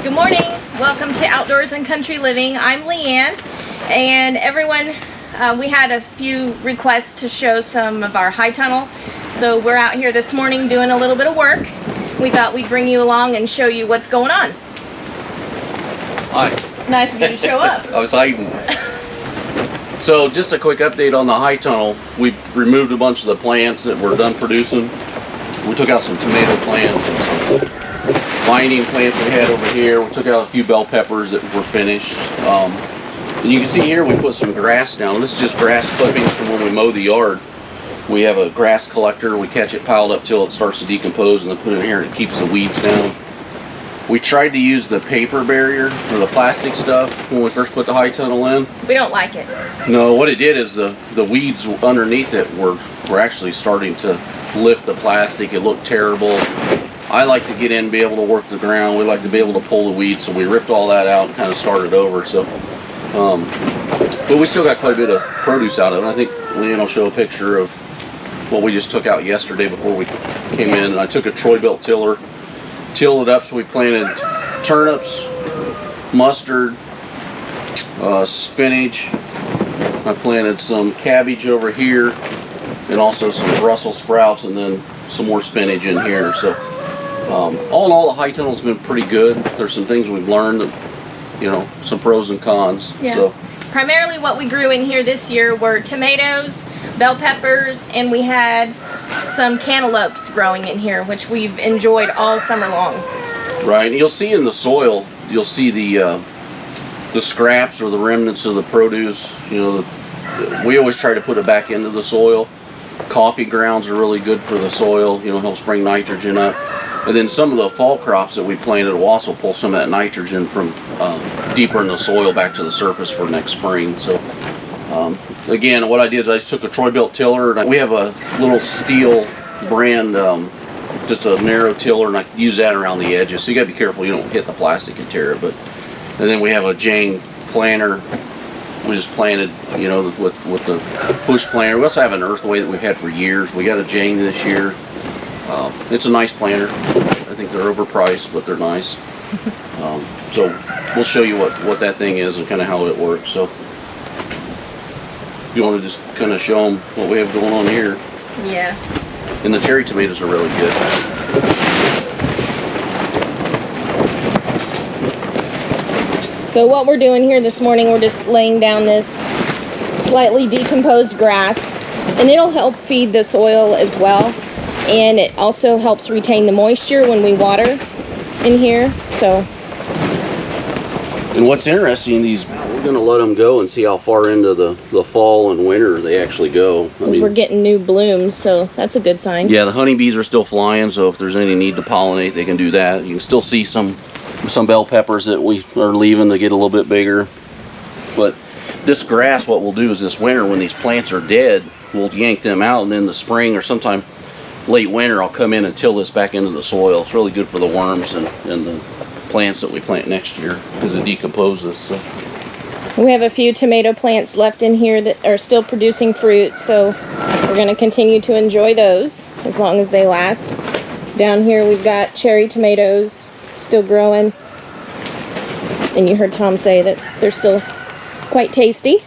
Good morning. Welcome to Outdoors and Country Living. I'm Leanne, and everyone, we had a few requests to show some of our high tunnel, so we're out here this morning doing a little bit of work. We thought we'd bring you along and show you what's going on. Hi. Nice of you to show up. I was hiding. So just a quick update on the high tunnel. We removed a bunch of the plants that were done producing. We took out some tomato plants and some vining plants we had over here. We took out a few bell peppers that were finished. And you can see here we put some grass down. This is just grass clippings from when we mow the yard. We have a grass collector. We catch it piled up till it starts to decompose and then put it in here and it keeps the weeds down. We tried to use the paper barrier or the plastic stuff when we first put the high tunnel in. We don't like it. No, what it did is the weeds underneath it were actually starting to lift the plastic. It looked terrible. I like to get in and be able to work the ground. We like to be able to pull the weeds, so we ripped all that out and kind of started over. So, but we still got quite a bit of produce out of it. I think Leanne will show a picture of what we just took out yesterday before we came in. And I took a Troy-Bilt tiller, tilled it up, so we planted turnips, mustard, spinach. I planted some cabbage over here, and also some Brussels sprouts, and then some more spinach in here. So all in all, the high tunnel's been pretty good. There's some things we've learned, some pros and cons. Yeah. So primarily what we grew in here this year were tomatoes, bell peppers, and we had some cantaloupes growing in here, which we've enjoyed all summer long. Right, and you'll see in the soil, you'll see the scraps or the remnants of the produce. We always try to put it back into the soil. Coffee grounds are really good for the soil, helps bring nitrogen up. And then some of the fall crops that we planted will also pull some of that nitrogen from deeper in the soil back to the surface for next spring. So again, what I did is I just took a Troy-Bilt tiller, and we have a little steel brand, just a narrow tiller, and I use that around the edges. So you gotta be careful you don't hit the plastic and tear it. And then we have a Jang planter. We just planted, with the push planter. We also have an EarthWay that we've had for years. We got a Jang this year. It's a nice planter. I think they're overpriced, but they're nice. So we'll show you what that thing is and kind of how it works. So if you want to just kind of show them what we have going on here. Yeah. And the cherry tomatoes are really good. So what we're doing here this morning, we're just laying down this slightly decomposed grass, and it'll help feed the soil as well. And it also helps retain the moisture when we water in here. So. And what's interesting, we're going to let them go and see how far into the fall and winter they actually go. We're getting new blooms, so that's a good sign. Yeah, the honeybees are still flying, so if there's any need to pollinate, they can do that. You can still see some bell peppers that we are leaving to get a little bit bigger. But this grass, what we'll do is this winter, when these plants are dead, we'll yank them out, and then the spring or sometime late winter, I'll come in and till this back into the soil. It's really good for the worms and the plants that we plant next year because it decomposes. So. We have a few tomato plants left in here that are still producing fruit, so we're going to continue to enjoy those as long as they last. Down here we've got cherry tomatoes still growing, and you heard Tom say that they're still quite tasty.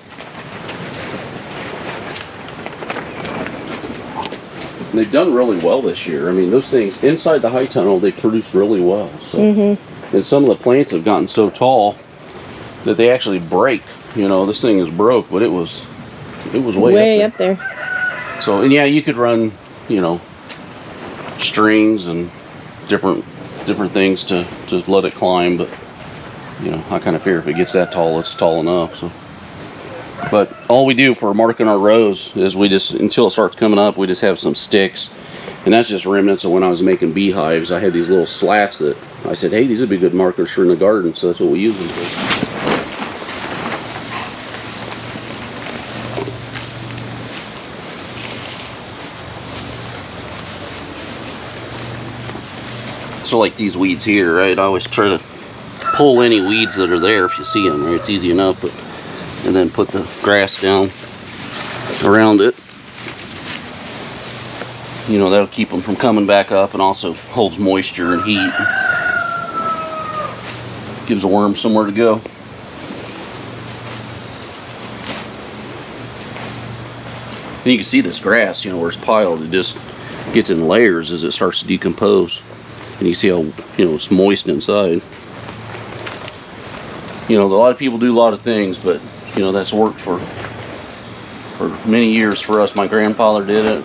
They've done really well this year. I mean, those things inside the high tunnel, they produce really well. So. And some of the plants have gotten so tall that they actually break. This thing is broke, but it was way up there. So, and yeah, you could run, strings and different things to let it climb, but I kind of fear if it gets that tall, it's tall enough. So. But all we do for marking our rows is until it starts coming up, we just have some sticks. And that's just remnants of when I was making beehives. I had these little slats that I said, hey, these would be good markers for in the garden, so that's what we use them for. So like these weeds here, right? I always try to pull any weeds that are there if you see them, right? It's easy enough, and then put the grass down around it. That'll keep them from coming back up and also holds moisture and heat. Gives the worm somewhere to go. And you can see this grass, you know, where it's piled, it just gets in layers as it starts to decompose. And you see how, you know, it's moist inside. You know, a lot of people do a lot of things, but, you know, that's worked for many years for us. My grandfather did it,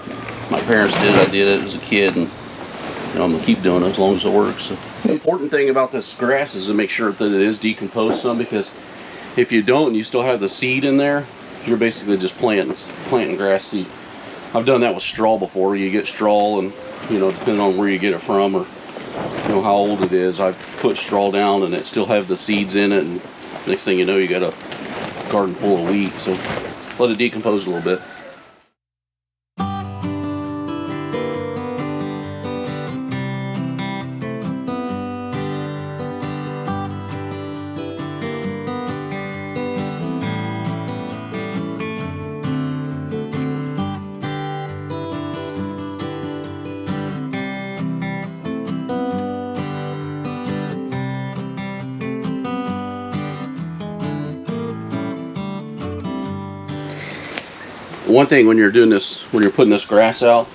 my parents did it, I did it as a kid, and, you know, I'm going to keep doing it as long as it works. So, the important thing about this grass is to make sure that it is decomposed some, because if you don't and you still have the seed in there, you're basically just planting grass seed. I've done that with straw before. You get straw, and, you know, depending on where you get it from or, you know, how old it is, I've put straw down and it still have the seeds in it, and next thing you know, you got a garden full of wheat. So let it decompose a little bit. One thing when you're doing this, when you're putting this grass out,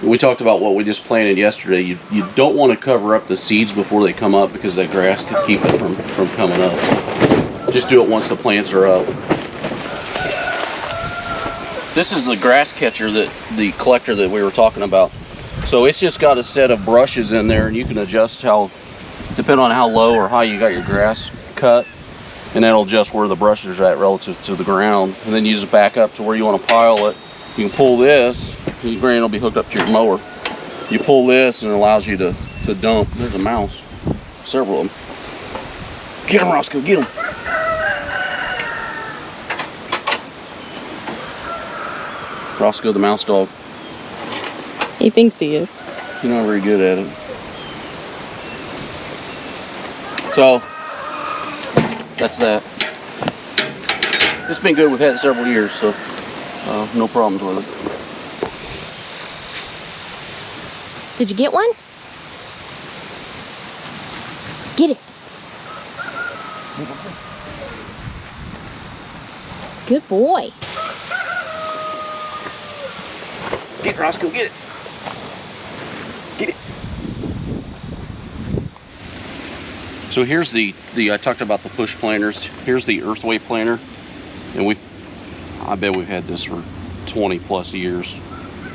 we talked about what we just planted yesterday. You don't want to cover up the seeds before they come up, because that grass could keep it from coming up. Just do it once the plants are up. This is the grass catcher, the collector that we were talking about. So it's just got a set of brushes in there, and you can adjust how, depending on how low or high you got your grass cut, and that'll adjust where the brushes are at relative to the ground. And then you just back up to where you want to pile it. You can pull this, the grain will be hooked up to your mower. You pull this and it allows you to dump. There's a mouse, several of them. Get him, Roscoe, get him. Roscoe the mouse dog. He thinks he is. He's not very good at it. So, that's that. It's been good. We've had it several years, so no problems with it. Did you get one? Get it. Good boy. Get it, Roscoe, get it. Get it. So here's the I talked about the push planters. Here's the EarthWay planter, and I bet we've had this for 20 plus years.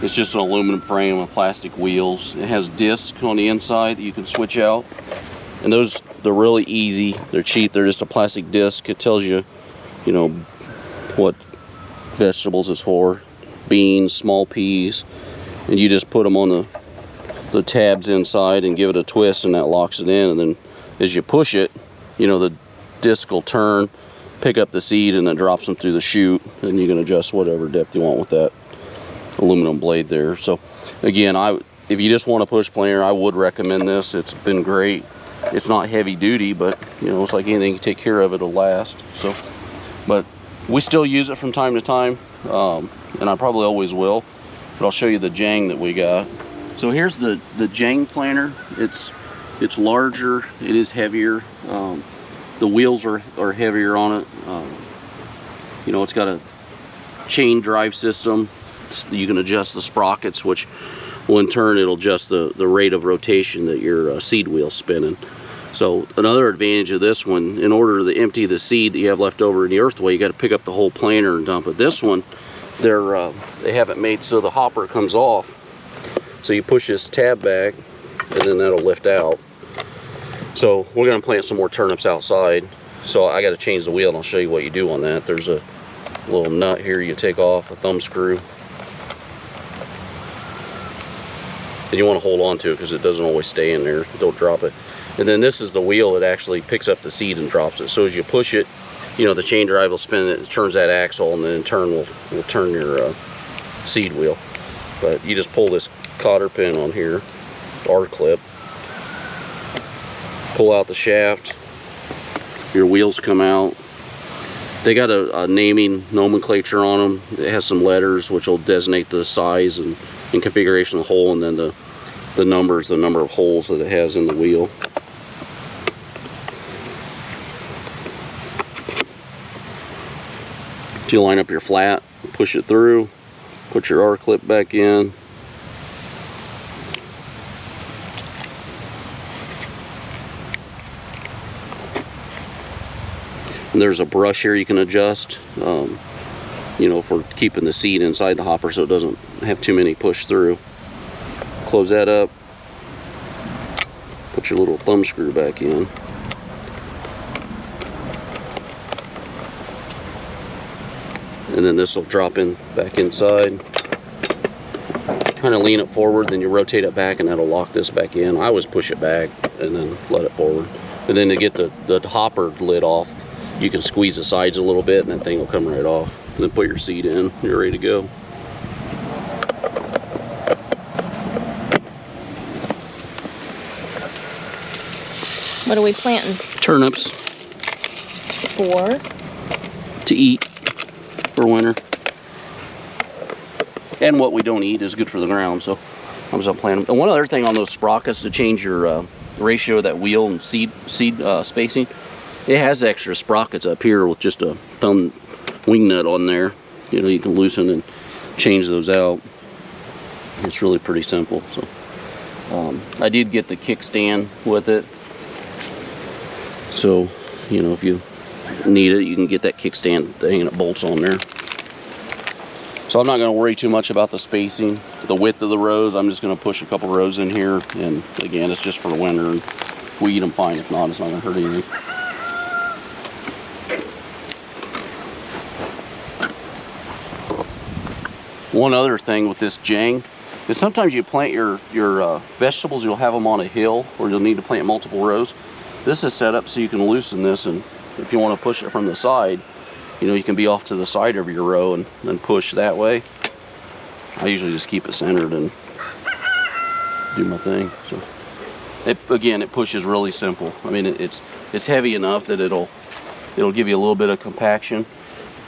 It's just an aluminum frame with plastic wheels. It has discs on the inside that you can switch out, and they're really easy. They're cheap. They're just a plastic disc. It tells you, you know, what vegetables it's for, beans, small peas, and you just put them on the tabs inside and give it a twist, and that locks it in. And then as you push it, you know, the disc will turn, pick up the seed, and then drops them through the chute, and you can adjust whatever depth you want with that aluminum blade there. So again, if you just want a push planter, I would recommend this. It's been great. It's not heavy duty, but you know, it's like anything, you take care of it, it'll last. So, but we still use it from time to time, and I probably always will. But I'll show you the Jang that we got. So here's the Jang planter. It's larger. It is heavier. The wheels are heavier on it. You know, it's got a chain drive system. You can adjust the sprockets, which will in turn it'll adjust the rate of rotation that your seed wheel's spinning. So another advantage of this one, in order to empty the seed that you have left over in the EarthWay, you got to pick up the whole planter and dump it. This one, they have it made so the hopper comes off. So you push this tab back, and then that'll lift out. So we're going to plant some more turnips outside. So I got to change the wheel, and I'll show you what you do on that. There's a little nut here you take off, a thumb screw. And you want to hold on to it because it doesn't always stay in there. Don't drop it. And then this is the wheel that actually picks up the seed and drops it. So as you push it, you know, the chain drive will spin it, turns that axle, and then in turn will turn your seed wheel. But you just pull this cotter pin on here, R-clip, pull out the shaft, your wheels come out. They got a naming nomenclature on them. It has some letters which will designate the size and configuration of the hole, and then the number of holes that it has in the wheel. So you line up your flat, push it through, put your R clip back in. And there's a brush here you can adjust, you know, for keeping the seed inside the hopper so it doesn't have too many push through. Close that up, put your little thumb screw back in. And then this will drop in back inside. Kind of lean it forward, then you rotate it back and that'll lock this back in. I always push it back and then let it forward. And then to get the hopper lid off, you can squeeze the sides a little bit and that thing will come right off. And then put your seed in, you're ready to go. What are we planting? Turnips. For? To eat for winter. And what we don't eat is good for the ground, so I'm just planting them. And one other thing on those sprockets to change your ratio of that wheel and seed spacing, it has extra sprockets up here with just a thumb wing nut on there. You know, you can loosen and change those out. It's really pretty simple. So I did get the kickstand with it. So, you know, if you need it, you can get that kickstand thing and it bolts on there. So I'm not going to worry too much about the spacing, the width of the rows. I'm just going to push a couple rows in here, and again, it's just for the winter, and if we eat them fine. If not, it's not going to hurt anything. One other thing with this Jang is sometimes you plant your vegetables, you'll have them on a hill, or you'll need to plant multiple rows. This is set up so you can loosen this, and if you want to push it from the side, you know, you can be off to the side of your row and then push that way. I usually just keep it centered and do my thing. So again, it pushes really simple. I mean, it's heavy enough that it'll give you a little bit of compaction.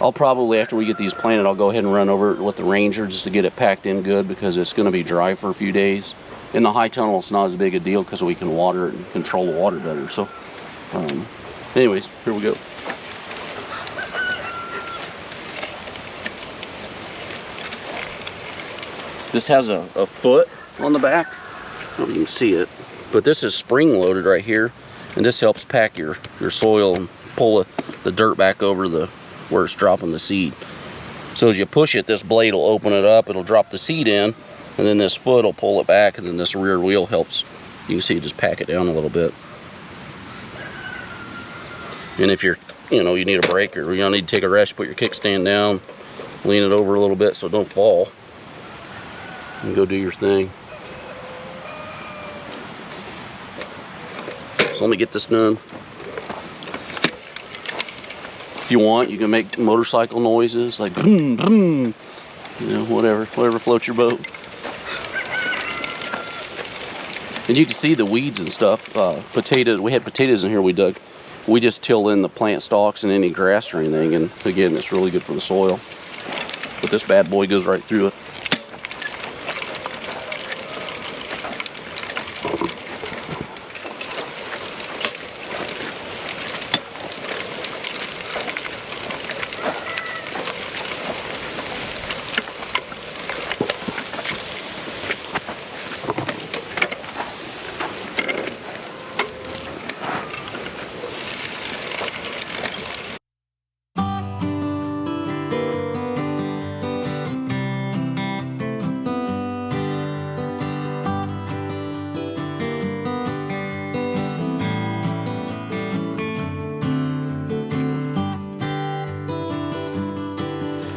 I'll probably, after we get these planted, I'll go ahead and run over it with the Ranger just to get it packed in good, because it's going to be dry for a few days. In the high tunnel, it's not as big a deal because we can water it and control the water better. So anyways, here we go. This has a foot on the back. I don't know if you can see it, but this is spring loaded right here, and this helps pack your soil and pull the dirt back over where it's dropping the seed. So as you push it, this blade will open it up, it'll drop the seed in, and then this foot will pull it back, and then this rear wheel helps, you can see, just pack it down a little bit. And if you need a break, or you need to take a rest, put your kickstand down, lean it over a little bit so it don't fall, and go do your thing. So let me get this done. If you want, you can make motorcycle noises like boom, boom, you know, whatever floats your boat. And you can see the weeds and stuff. Potatoes, we had potatoes in here we dug. We just till in the plant stalks and any grass or anything, and again, it's really good for the soil. But this bad boy goes right through it.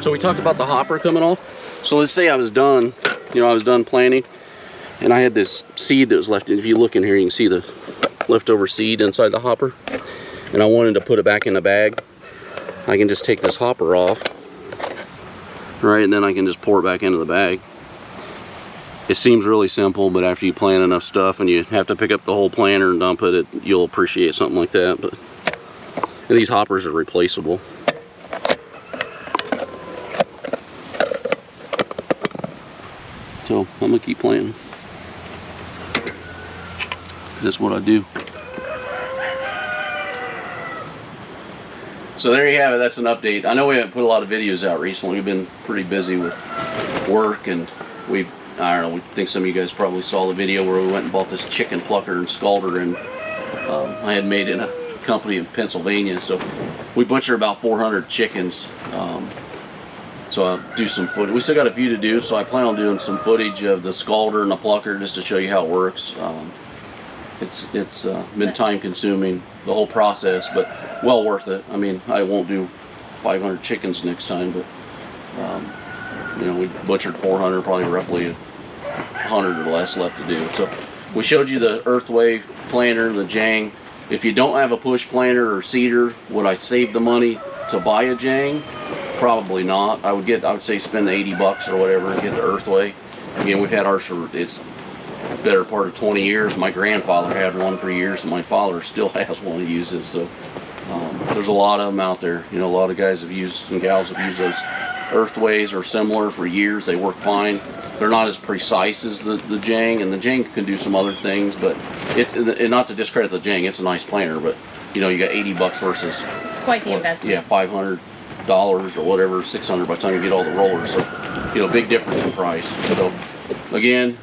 So we talked about the hopper coming off. So let's say I was done, I was done planting, and I had this seed that was left. If you look in here, you can see the leftover seed inside the hopper. And I wanted to put it back in the bag. I can just take this hopper off, right, and then I can just pour it back into the bag. It seems really simple, but after you plant enough stuff and you have to pick up the whole planter and dump it, you'll appreciate something like that. And these hoppers are replaceable. So I'm gonna keep planting. That's what I do. So there you have it. That's an update. I know we haven't put a lot of videos out recently. We've been pretty busy with work, and I don't know, we think some of you guys probably saw the video where we went and bought this chicken plucker and scalder, and I had made it in a company in Pennsylvania. So we butcher about 400 chickens. So I'll do some footage. We still got a few to do, so I plan on doing some footage of the scalder and the plucker just to show you how it works. It's been time consuming, the whole process, but well worth it. I mean, I won't do 500 chickens next time, but you know, we butchered 400, probably roughly 100 or less left to do. So we showed you the EarthWay planter, the Jang. If you don't have a push planter or seeder, would I save the money to buy a Jang? Probably not. I would say spend the 80 bucks or whatever and get the EarthWay. Again, we've had ours for it's better part of 20 years. My grandfather had one for years, and my father still has one he uses. So there's a lot of them out there. You know, a lot of guys have used and gals have used those EarthWays or similar for years. They work fine. They're not as precise as the Jang, and the Jang can do some other things, but and not to discredit the Jang, it's a nice planter, but you know, you got 80 bucks versus It's quite the investment. Yeah, $500 or whatever, 600 by the time you get all the rollers. So, you know, big difference in price. So again,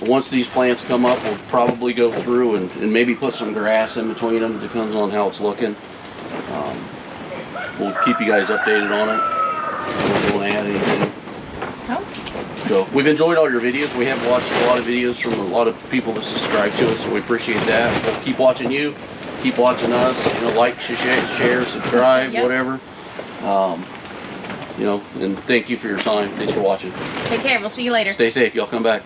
once these plants come up, we'll probably go through and maybe put some grass in between them. It depends on how it's looking. We'll keep you guys updated on it. If you want to add anything. So we've enjoyed all your videos. We have watched a lot of videos from a lot of people that subscribe to us, so we appreciate that. We'll keep watching you, keep watching us. You know, like, share, subscribe, whatever. You know, and thank you for your time. Thanks for watching. Take care. We'll see you later. Stay safe. Y'all come back.